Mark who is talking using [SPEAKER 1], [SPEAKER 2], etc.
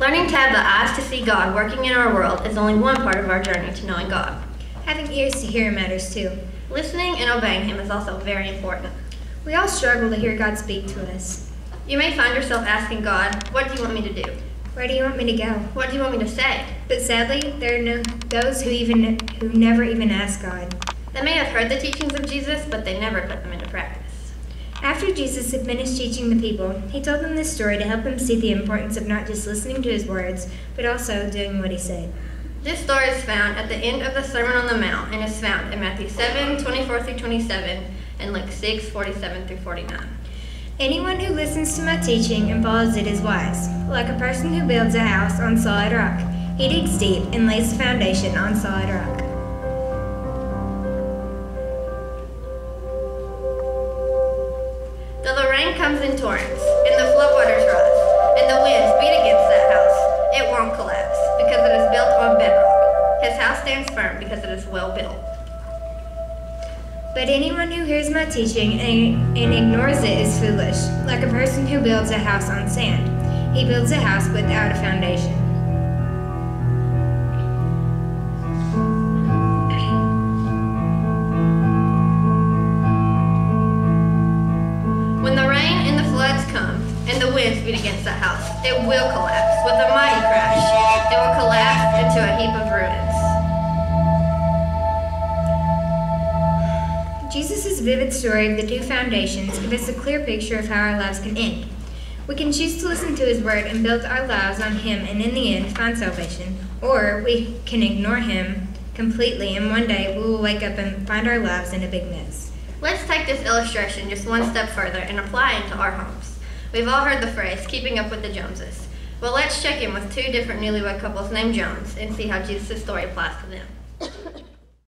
[SPEAKER 1] Learning to have the eyes to see God working in our world is only one part of our journey to knowing God.
[SPEAKER 2] Having ears to hear matters too.
[SPEAKER 1] Listening and obeying Him is also very important.
[SPEAKER 2] We all struggle to hear God speak to us.
[SPEAKER 1] You may find yourself asking God, what do you want me to do?
[SPEAKER 2] Where do you want me to go?
[SPEAKER 1] What do you want me to say?
[SPEAKER 2] But sadly, there are those who never even ask God.
[SPEAKER 1] They may have heard the teachings of Jesus, but they never put them into practice.
[SPEAKER 2] After Jesus had finished teaching the people, he told them this story to help them see the importance of not just listening to his words, but also doing what he said.
[SPEAKER 1] This story is found at the end of the Sermon on the Mount and is found in Matthew 7:24-27 and Luke 6:47-49.
[SPEAKER 2] Anyone who listens to my teaching and follows it is wise, like a person who builds a house on solid rock. He digs deep and lays the foundation on solid rock.
[SPEAKER 1] Though the rain comes in torrents, and the floodwaters rise, and the winds beat against that house, it won't collapse, because it is built on bedrock. His house stands firm because it is well built.
[SPEAKER 2] But anyone who hears my teaching and ignores it is foolish, like a person who builds a house on sand. He builds a house without a foundation.
[SPEAKER 1] When the rain and the floods come, and the winds beat against that house, it will collapse with a mighty crash. It will collapse into a heap of ruins.
[SPEAKER 2] Jesus' vivid story of the two foundations gives us a clear picture of how our lives can end. We can choose to listen to his word and build our lives on him and in the end find salvation, or we can ignore him completely and one day we will wake up and find our lives in a big mess.
[SPEAKER 1] Let's take this illustration just one step further and apply it to our homes. We've all heard the phrase, keeping up with the Joneses. Well, let's check in with two different newlywed couples named Jones and see how Jesus' story applies to them.